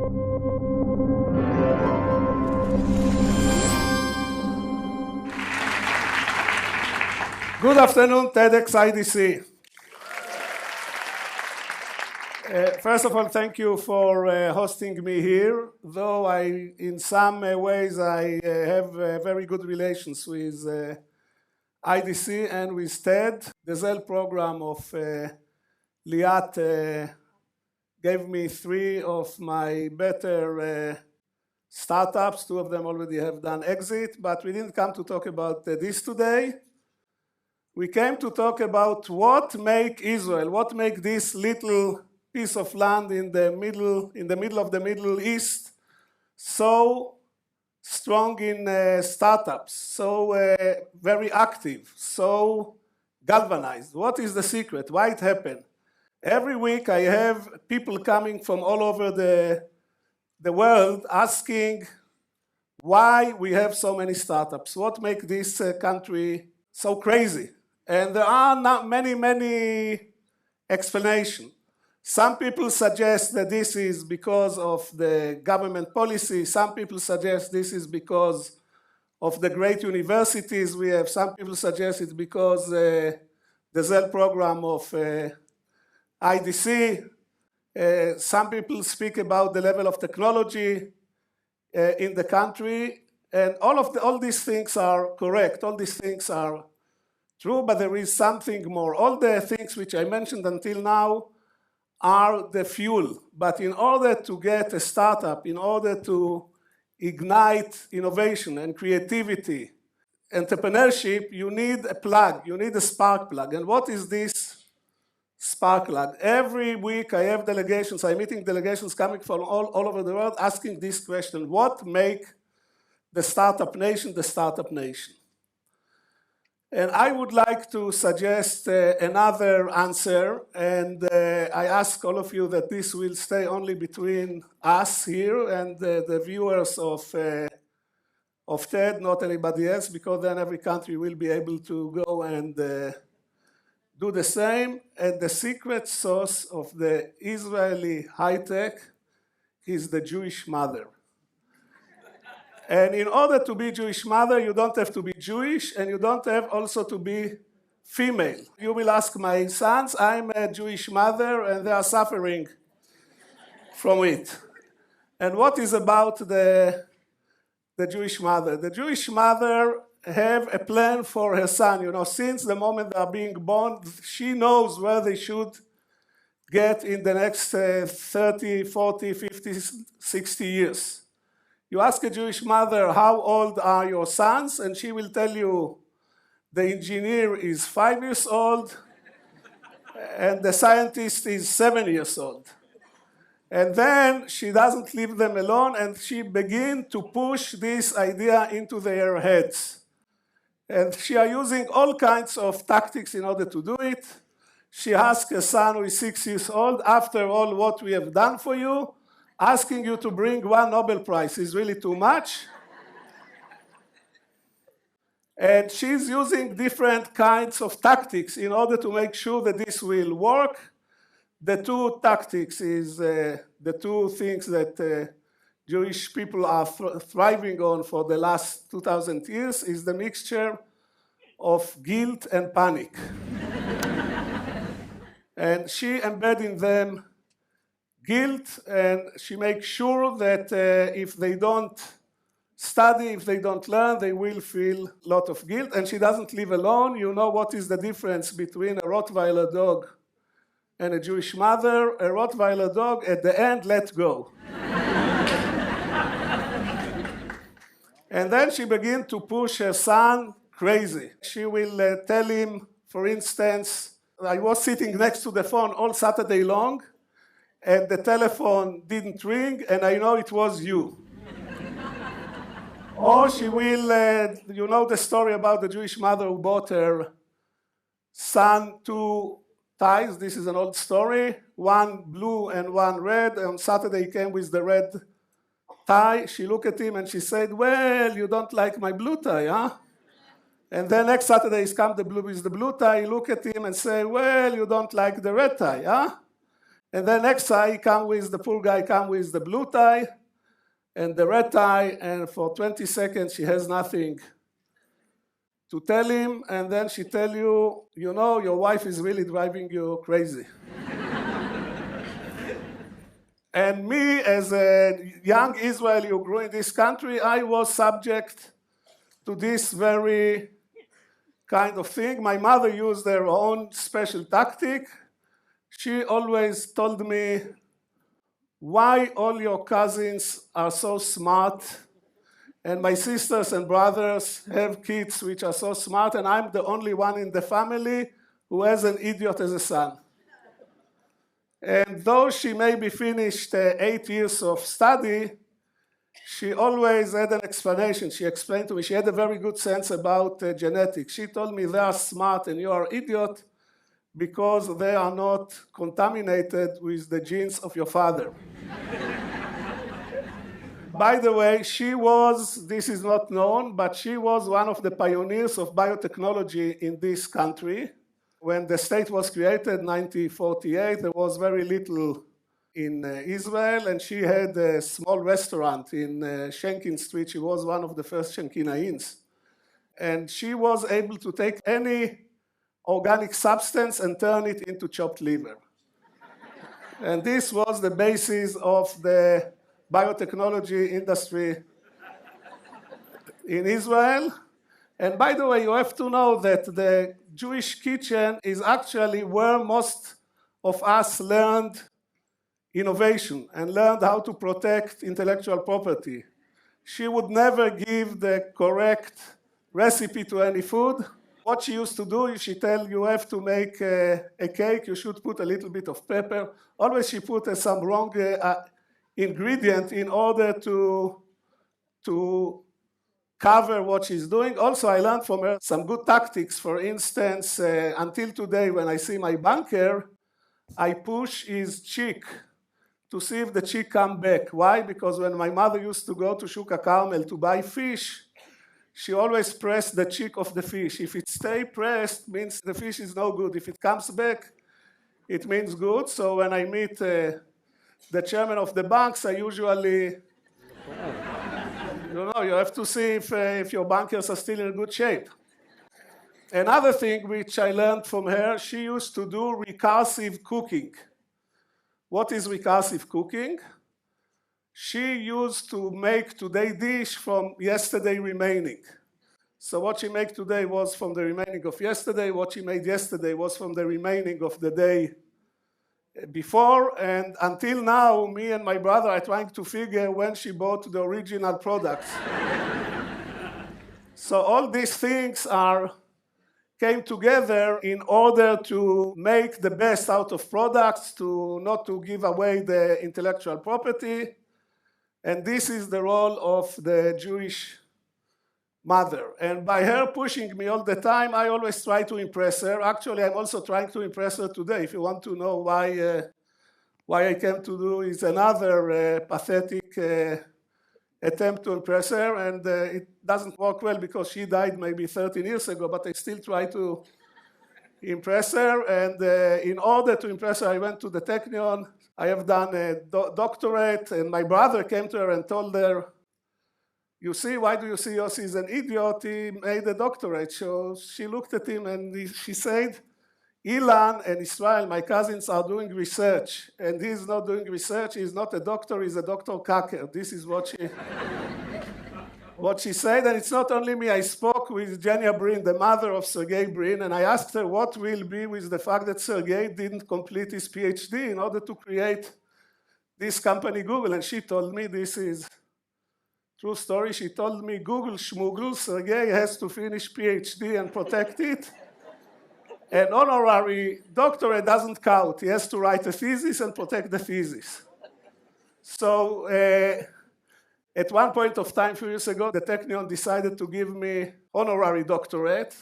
Good afternoon, TEDx IDC. First of all, thank you for hosting me here. Though in some ways, I have very good relations with IDC and with TED. The Zell program of Liat gave me 3 of my better startups. 2 of them already have done exit, but we didn't come to talk about this today. We came to talk about what make Israel, what make this little piece of land in the middle of the Middle East so strong in startups, so very active, so galvanized. What is the secret? Why it happened? Every week I have people coming from all over the world asking why we have so many startups. What makes this country so crazy? And there are not many explanations. Some people suggest that this is because of the government policy. Some people suggest this is because of the great universities we have. Some people suggest it's because the Zell program of IDC. Some people speak about the level of technology in the country. And all these things are correct. All these things are true, but there is something more. All the things which I mentioned until now are the fuel. But in order to get a startup, in order to ignite innovation and creativity, entrepreneurship, you need a plug, you need a spark plug. And what is this spark plug? Every week I have delegations, I'm meeting delegations coming from all over the world asking this question: what make the startup nation the startup nation? And I would like to suggest another answer, and I ask all of you that this will stay only between us here and the viewers of TED, not anybody else, because then every country will be able to go and do the same. And the secret sauce of the Israeli high-tech is the Jewish mother. And in order to be Jewish mother, you don't have to be Jewish, and you don't have also to be female. You will ask my sons, I'm a Jewish mother, and they are suffering from it. And what is about the Jewish mother? The Jewish mother have a plan for her son. You know, since the moment they are being born, she knows where they should get in the next 30, 40, 50, 60 years. You ask a Jewish mother, how old are your sons? And she will tell you, the engineer is 5 years old, and the scientist is 7 years old. And then she doesn't leave them alone, and she begins to push this idea into their heads. And she are using all kinds of tactics in order to do it. She asks her son, who is 6 years old, after all what we have done for you, asking you to bring 1 Nobel Prize is really too much. And she's using different kinds of tactics in order to make sure that this will work. The 2 tactics is the 2 things that Jewish people are thriving on for the last 2,000 years is the mixture of guilt and panic. And she embeds in them guilt, and she makes sure that if they don't study, if they don't learn, they will feel a lot of guilt. And she doesn't live alone. You know what is the difference between a Rottweiler dog and a Jewish mother? A Rottweiler dog, at the end, let go. And then she begins to push her son crazy. She will tell him, for instance, I was sitting next to the phone all Saturday long, and the telephone didn't ring, and I know it was you. Or she will, you know the story about the Jewish mother who bought her son 2 ties. This is an old story, 1 blue and 1 red. On Saturday he came with the red tie. She looked at him and she said, well, you don't like my blue tie, huh? And then next Saturday he's come with the blue tie. He look at him and say, well, you don't like the red tie, huh? And the next tie come with, the poor guy come with the blue tie and the red tie, and for 20 seconds she has nothing to tell him, and then she tell you, you know, your wife is really driving you crazy. And me, as a young Israeli who grew in this country, I was subject to this very kind of thing. My mother used her own special tactic. She always told me, why all your cousins are so smart, and my sisters and brothers have kids which are so smart, and I'm the only one in the family who has an idiot as a son. And though she maybe finished 8 years of study, she always had an explanation. She explained to me, she had a very good sense about genetics. She told me, they are smart and you are idiot because they are not contaminated with the genes of your father. By the way, she was, this is not known, but she was one of the pioneers of biotechnology in this country. When the state was created in 1948, there was very little in Israel, and she had a small restaurant in Shenkin Street. She was one of the first Shenkinaïns. And she was able to take any organic substance and turn it into chopped liver. And this was the basis of the biotechnology industry in Israel. And by the way, you have to know that the Jewish kitchen is actually where most of us learned innovation and learned how to protect intellectual property. She would never give the correct recipe to any food. What she used to do is she tell you have to make a cake, you should put a little bit of pepper. Always she put some wrong ingredient in order to cover what she's doing. Also, I learned from her some good tactics. For instance, until today, when I see my banker, I push his cheek to see if the cheek come back. Why? Because when my mother used to go to Shuka Carmel to buy fish, she always pressed the cheek of the fish. If it stay pressed, means the fish is no good. If it comes back, it means good. So when I meet the chairman of the banks, I usually, you have to see if your bankers are still in good shape. Another thing which I learned from her, she used to do recursive cooking. What is recursive cooking? She used to make today's dish from yesterday remaining. So what she made today was from the remaining of yesterday. What she made yesterday was from the remaining of the day before. And until now, me and my brother are trying to figure when she bought the original products. So all these things came together in order to make the best out of products, not to give away the intellectual property. And this is the role of the Jewish mother. And by her pushing me all the time, I always try to impress her. Actually, I'm also trying to impress her today. If you want to know why I came to do is another pathetic attempt to impress her, and it doesn't work well because she died maybe 13 years ago, but I still try to impress her. And in order to impress her, I went to the Technion. I have done a doctorate, and my brother came to her and told her, you see, why do you see Yossi is an idiot? He made a doctorate. So she looked at him and she said, Ilan and Israel, my cousins, are doing research, and he's not doing research. He's not a doctor, he's a Dr. Kaker. This is what she said. And it's not only me. I spoke with Jenia Brin, the mother of Sergey Brin, and I asked her what will be with the fact that Sergey didn't complete his PhD in order to create this company Google. And she told me, this is true story, she told me, Google schmoogle, Sergey has to finish PhD and protect it. An honorary doctorate doesn't count. He has to write a thesis and protect the thesis. So at one point of time, a few years ago, the Technion decided to give me honorary doctorate.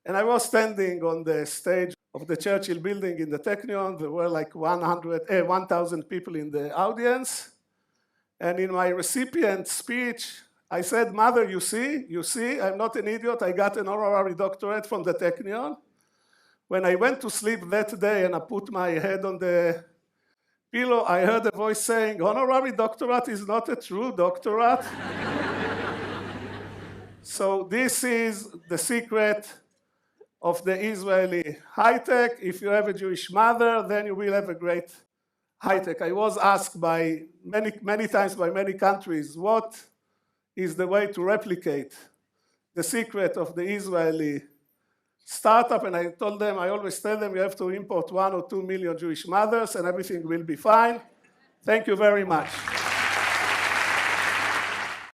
And I was standing on the stage of the Churchill building in the Technion. There were like 1,000 people in the audience. And in my recipient speech, I said, Mother, you see, I'm not an idiot. I got an honorary doctorate from the Technion. When I went to sleep that day and I put my head on the I heard a voice saying, honorary doctorate is not a true doctorate. So this is the secret of the Israeli high-tech. If you have a Jewish mother, then you will have a great high-tech. I was asked by many times by many countries, what is the way to replicate the secret of the Israeli startup? And I always tell them, you have to import 1 or 2 million Jewish mothers and everything will be fine. Thank you very much.